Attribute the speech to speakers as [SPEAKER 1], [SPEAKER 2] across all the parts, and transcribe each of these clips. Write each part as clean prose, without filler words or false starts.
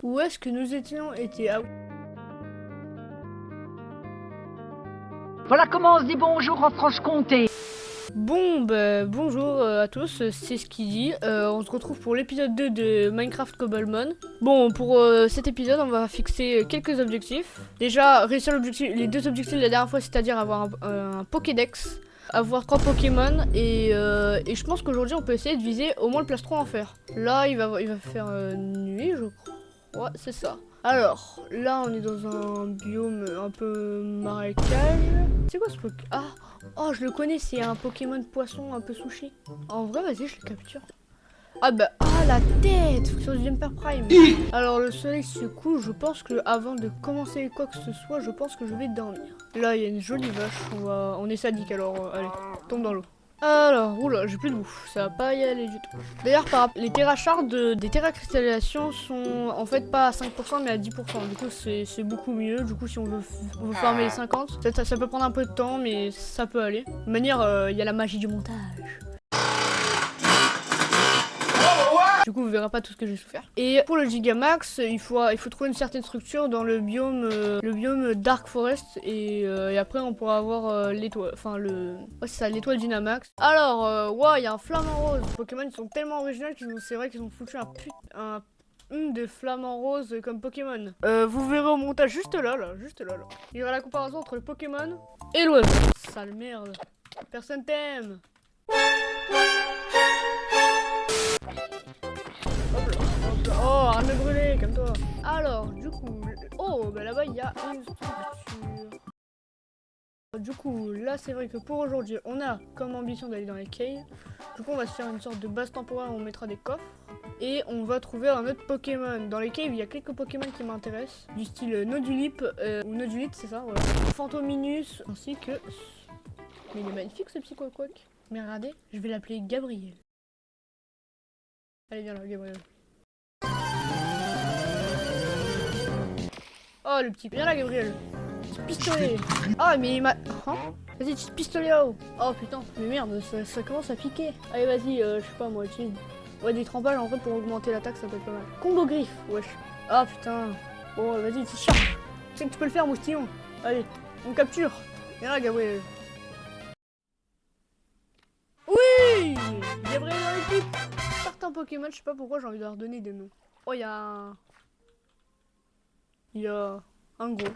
[SPEAKER 1] Où est-ce que nous étions été?
[SPEAKER 2] Voilà comment on se dit bonjour en Franche-Comté.
[SPEAKER 1] Bon, bonjour à tous, c'est Skiddy. On se retrouve pour l'épisode 2 de Minecraft Cobblemon. Bon, pour cet épisode, on va fixer quelques objectifs. Déjà, réussir les deux objectifs de la dernière fois, c'est-à-dire avoir un Pokédex, avoir 3 Pokémon, et je pense qu'aujourd'hui, on peut essayer de viser au moins le plastron en fer. Là, il va faire nuit, je crois. Ouais, c'est ça. Alors, là, on est dans un biome un peu marécage. C'est quoi ce Pokémon? Ah! Oh, je le connais, c'est un Pokémon poisson un peu sushi. En vrai, vas-y, je le capture. Ah bah, ah la tête sur le Jumper Prime. Alors le soleil se couche, je pense que avant de commencer quoi que ce soit, je pense que je vais dormir. Là, il y a une jolie vache, on est sadique alors, allez, tombe dans l'eau. Alors, oula, j'ai plus de bouffe, ça va pas y aller du tout. D'ailleurs, les terrachards des terracristallisations sont en fait pas à 5% mais à 10%. Du coup, c'est beaucoup mieux. Du coup, si on veut farmer les 50, ça peut prendre un peu de temps, mais ça peut aller. De manière, il y a la magie du montage. Du coup, vous verrez pas tout ce que j'ai souffert. Et pour le Gigamax, il faut trouver une certaine structure dans le biome Dark Forest. Et après, on pourra avoir l'étoile. Enfin, ouais, c'est ça, l'étoile Dynamax. Alors, ouais, il y a un flamant rose. Les Pokémon, ils sont tellement originaux c'est vrai qu'ils ont foutu un de flamant rose comme Pokémon. Vous verrez au montage juste là. Il y aura la comparaison entre le Pokémon et l'oiseau. Sale merde. Personne t'aime. Oh, arrête de me brûler, comme toi. Alors, du coup, oh, bah là-bas il y a une structure. Du coup, là c'est vrai que pour aujourd'hui, on a comme ambition d'aller dans les caves. Du coup, on va se faire une sorte de base temporaire où on mettra des coffres. Et on va trouver un autre Pokémon. Dans les caves, il y a quelques Pokémon qui m'intéressent. Du style Nodulip, ou Nodulite, c'est ça, voilà. Phantominus, ainsi que... Mais il est magnifique ce petit Quack. Mais regardez, je vais l'appeler Gabriel. Allez, viens là, Gabriel. Oh le petit, viens là Gabriel. Petit pistolet. Ah mais il m'a... Hein? Vas-y, petit pistolet là-haut. Oh putain, mais merde, ça commence à piquer. Allez vas-y, je sais pas moi, utilise. Ouais, des trempages en vrai pour augmenter l'attaque, ça peut être pas mal. Combo griffe, wesh. Ah putain. Bon, vas-y, tu charges. Tu sais que tu peux le faire, moustillon. Allez, on capture. Viens là Gabriel. Oui, Gabriel dans l'équipe. Certains Pokémon, je sais pas pourquoi j'ai envie de leur donner des noms. Oh, il y a un gros.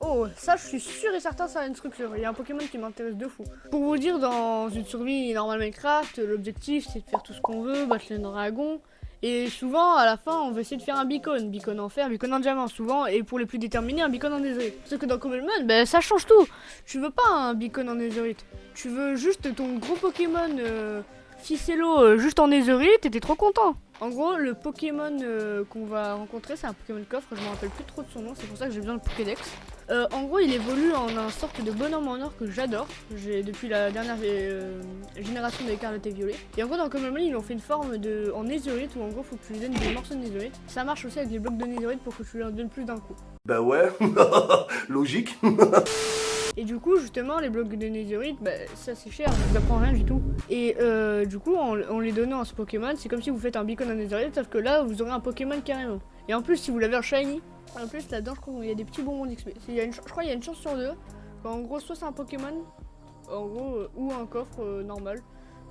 [SPEAKER 1] Oh, ça je suis sûr et certain ça a une structure. Il y a un Pokémon qui m'intéresse de fou. Pour vous dire, dans une survie normale Minecraft, l'objectif c'est de faire tout ce qu'on veut, battre les dragons. Et souvent, à la fin, on veut essayer de faire un beacon. Beacon en fer, beacon en diamant souvent. Et pour les plus déterminés, un beacon en netherite. Sauf que dans Cobblemon, ben ça change tout. Tu veux pas un beacon en netherite. Tu veux juste ton gros Pokémon Ficello juste en netherite et t'es trop content. En gros, le Pokémon qu'on va rencontrer, c'est un Pokémon coffre, je me rappelle plus trop de son nom, c'est pour ça que j'ai besoin de Pokédex. En gros, il évolue en un sorte de bonhomme en or que j'adore. J'ai depuis la dernière génération d'Écarlate et Violet. Et en gros, dans Common ils ont fait une forme en netherite où en gros, faut que tu lui donnes des morceaux de netherite. Ça marche aussi avec les blocs de netherite pour que tu leur donnes plus d'un coup.
[SPEAKER 3] Bah ouais, logique.
[SPEAKER 1] Et du coup, justement, les blocs de netherite, bah, ça c'est cher, ça vous apprend rien du tout. Et du coup, en les donnant à ce Pokémon, c'est comme si vous faites un beacon en netherite, sauf que là, vous aurez un Pokémon carrément. Et en plus, si vous l'avez en shiny, en plus là-dedans, je crois qu'il y a des petits bonbons d'XP. Je crois qu'il y a une chance sur deux. En gros, soit c'est un Pokémon, en gros, ou un coffre normal.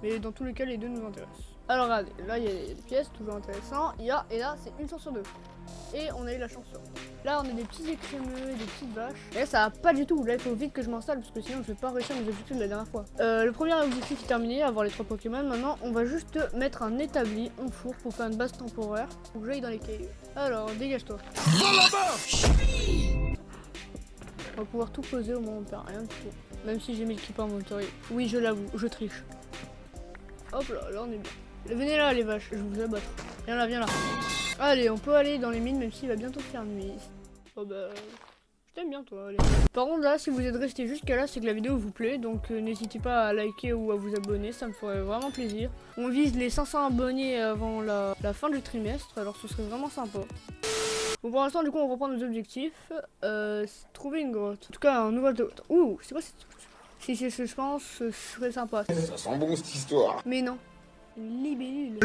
[SPEAKER 1] Mais dans tous les cas, les deux nous intéressent. Alors regardez, là il y a des pièces, toujours intéressant. Et là, c'est une chance sur deux. Et on a eu la chance sur deux. Là, on a des petits écrémeux, des petites vaches. Et là, ça va pas du tout. Là, il faut vite que je m'installe parce que sinon, je vais pas réussir mes objectifs de la dernière fois. Le premier objectif est terminé, avoir les 3 Pokémon. Maintenant, on va juste mettre un établi en four pour faire une base temporaire. Faut que j'aille dans les caves. Alors, dégage-toi. On va pouvoir tout poser au moins, on perd rien du tout. Même si j'ai mis l'équipe en inventory. Oui, je l'avoue, je triche. Hop là, on est bien. Venez là, les vaches, je vais vous abattre. Viens là. Allez, on peut aller dans les mines même s'il va bientôt faire nuit. Oh bah... Je t'aime bien toi, allez. Par contre là, si vous êtes resté jusqu'à là, c'est que la vidéo vous plaît. Donc n'hésitez pas à liker ou à vous abonner, ça me ferait vraiment plaisir. On vise les 500 abonnés avant la fin du trimestre, alors ce serait vraiment sympa. Bon pour l'instant du coup on reprend nos objectifs. Trouver une grotte. En tout cas un nouvel... Ouh, c'est quoi cette structure? Si c'est ce je pense, ce serait sympa.
[SPEAKER 4] Ça sent bon cette histoire.
[SPEAKER 1] Mais non. Une libellule.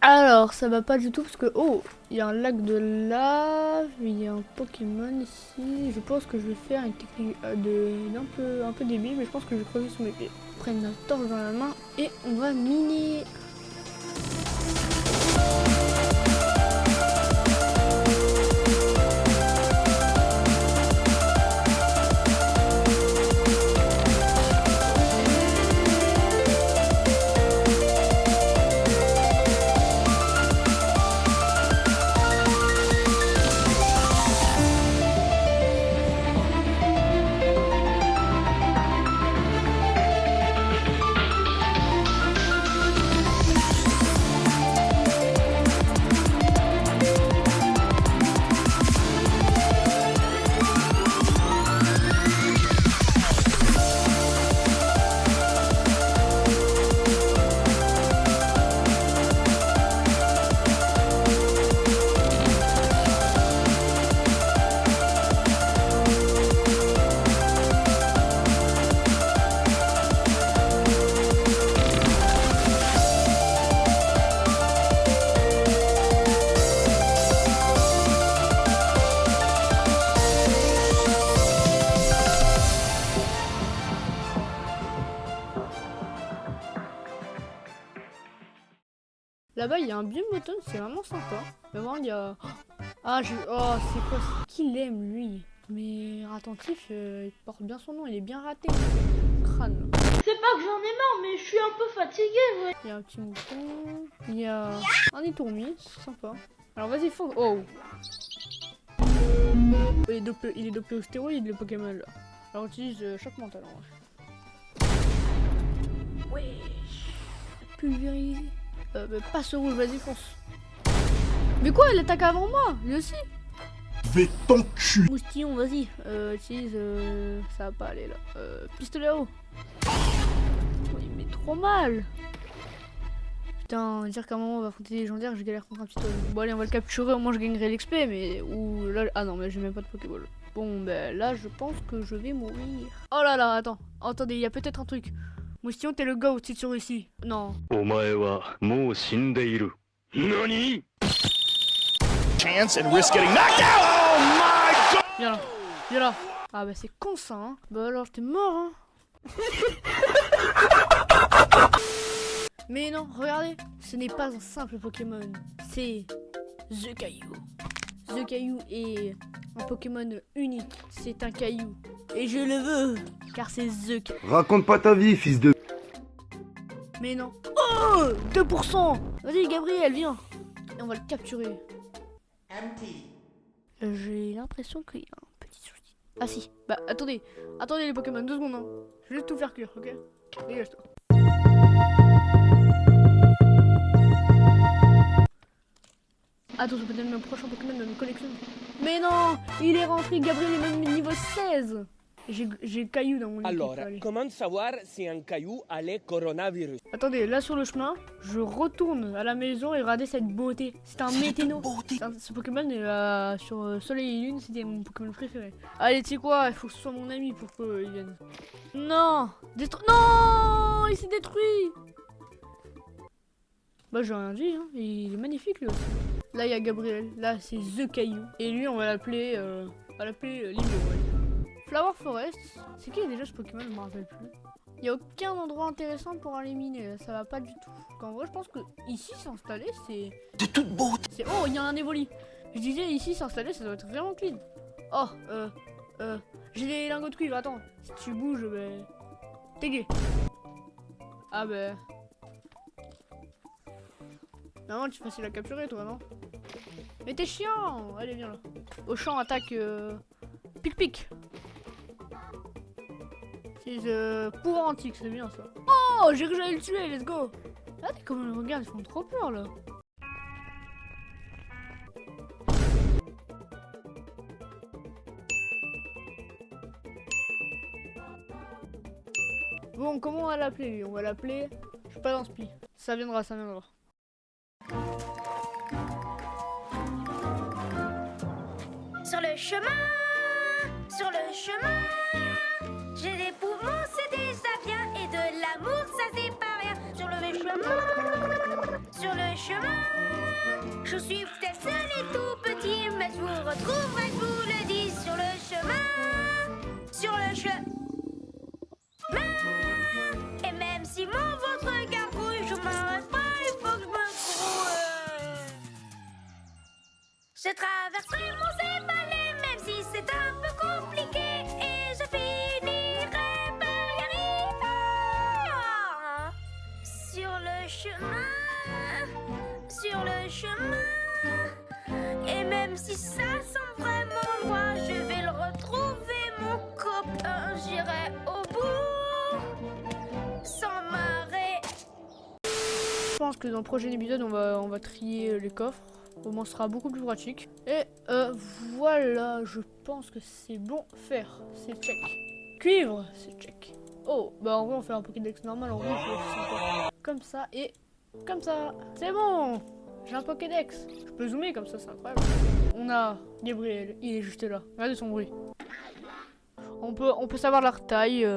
[SPEAKER 1] Alors, ça va pas du tout parce que... Oh, il y a un lac de lave, il y a un Pokémon ici. Je pense que je vais faire une technique un peu débile, mais je pense que je vais creuser sous mes pieds. Prendre notre torche dans la main et on va miner. Là-bas, il y a un biomoton, c'est vraiment sympa. Mais bon, il y a... Ah, oh, c'est quoi? Qu'il aime, lui. Mais attentif, il porte bien son nom, il est bien raté. Crâne.
[SPEAKER 4] C'est pas que j'en ai marre, mais je suis un peu fatiguée, ouais.
[SPEAKER 1] Il y a un petit mouton. Il y a un étourmi, c'est sympa. Alors vas-y, fonce. Oh. Il est dopé au stéroïde, le Pokémon, là. Alors on utilise choc mental, en vrai. Ouais. Pulvérisé. Mais passe rouge, vas-y, fonce. Mais quoi, il attaque avant moi, lui aussi.
[SPEAKER 3] Vais ton cul.
[SPEAKER 1] Moustillon, vas-y. Utilise. Ça va pas aller là. Pistolet à eau. Oh, il met trop mal. Putain, dire qu'à un moment on va affronter des légendaires, je galère contre un pistolet. Bon, allez, on va le capturer, au moins je gagnerai l'XP, mais. Ouh là. Ah non, mais j'ai même pas de Pokéball. Bon, ben là, je pense que je vais mourir. Oh là là, attends. Attendez, il y a peut-être un truc. Moustillon, t'es le GOAT si tu réussis. Non.
[SPEAKER 5] Chance and risk getting knocked out. Oh my god!
[SPEAKER 1] Viens là. Viens là. Ah bah c'est con ça, hein. Bah alors t'es mort, hein. Mais non, regardez. Ce n'est pas un simple Pokémon. C'est The Caillou. The Caillou est un Pokémon unique. C'est un caillou. Et je le veux. Car c'est The Caillou.
[SPEAKER 3] Raconte pas ta vie, fils de...
[SPEAKER 1] Mais non. Oh 2%. Vas-y Gabriel, viens. Et on va le capturer. J'ai l'impression qu'il y a un petit souci. Ah si. Bah attendez. Attendez les Pokémon, 2 secondes. Hein. Je vais juste tout faire cuire, ok? Dégage-toi. Attention, peut-être mon prochain Pokémon de ma collection. Mais non, il est rentré, Gabriel est même niveau 16. J'ai Caillou dans mon équipe.
[SPEAKER 6] Alors,
[SPEAKER 1] allez.
[SPEAKER 6] comment savoir si un caillou a le coronavirus?
[SPEAKER 1] Attendez, là sur le chemin, je retourne à la maison et regardez cette beauté. C'est un météno. Ce Pokémon est sur Soleil et Lune, c'était mon Pokémon préféré. Allez, tu sais quoi, il faut que ce soit mon ami pour qu'il vienne. Non, non, il s'est détruit. Bah j'ai rien dit, hein. Il est magnifique lui aussi. Là il y a Gabriel, là c'est The Caillou. Et lui on va l'appeler Lilo, ouais. Flower Forest, c'est qui déjà ce Pokémon, je me rappelle plus. Il n'y a aucun endroit intéressant pour aller miner, là. Ça va pas du tout. En vrai je pense que ici s'installer c'est...
[SPEAKER 5] C'est toute beauté.
[SPEAKER 1] Oh il y a un Evoli. Je disais ici s'installer ça doit être vraiment clean. Oh j'ai des lingots de cuivre, attends. Si tu bouges, ben... T'es gay. Ah ben... Non, tu es facile à capturer, toi, non? Mais t'es chiant! Allez, viens là. Au champ, attaque... Pic-pic! C'est pouvoir antique, c'est bien, ça. Oh! J'ai cru que j'allais le tuer, let's go! Regardez comment ils regardent, ils font trop peur, là. Bon, comment on va l'appeler, lui? On va l'appeler... Je suis pas dans ce pli. Ça viendra, ça viendra.
[SPEAKER 7] Sur le chemin, j'ai des poumons, c'est déjà bien, et de l'amour, ça c'est pas rien. Sur le chemin, traverserai mon Zébalais, même si c'est un peu compliqué, et je finirai par y arriver. Sur le chemin, et même si ça semble vraiment loin, je vais le retrouver, mon copain, j'irai au bout, sans m'arrêter.
[SPEAKER 1] Je pense que dans le prochain épisode, on va trier les coffres. Au moins, ce sera beaucoup plus pratique. Et voilà, je pense que c'est bon. Fer, c'est check. Cuivre, c'est check. Oh, bah en vrai, on fait un Pokédex normal. En vrai, c'est sympa. Comme ça et comme ça. C'est bon. J'ai un Pokédex. Je peux zoomer comme ça, c'est incroyable. On a Gabriel, il est juste là. Regardez son bruit. On peut savoir leur taille,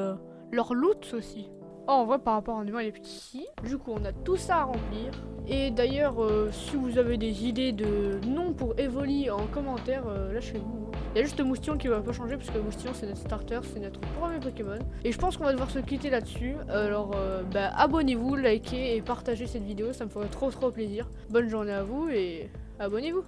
[SPEAKER 1] leur loot aussi. Oh, en vrai, par rapport à un humain, il est petit. Du coup, on a tout ça à remplir. Et d'ailleurs, si vous avez des idées de noms pour Evoli en commentaire, lâchez-vous. Il y a juste Moustillon qui va pas changer parce que Moustillon c'est notre starter, c'est notre premier Pokémon. Et je pense qu'on va devoir se quitter là-dessus. Alors, abonnez-vous, likez et partagez cette vidéo, ça me ferait trop plaisir. Bonne journée à vous et abonnez-vous.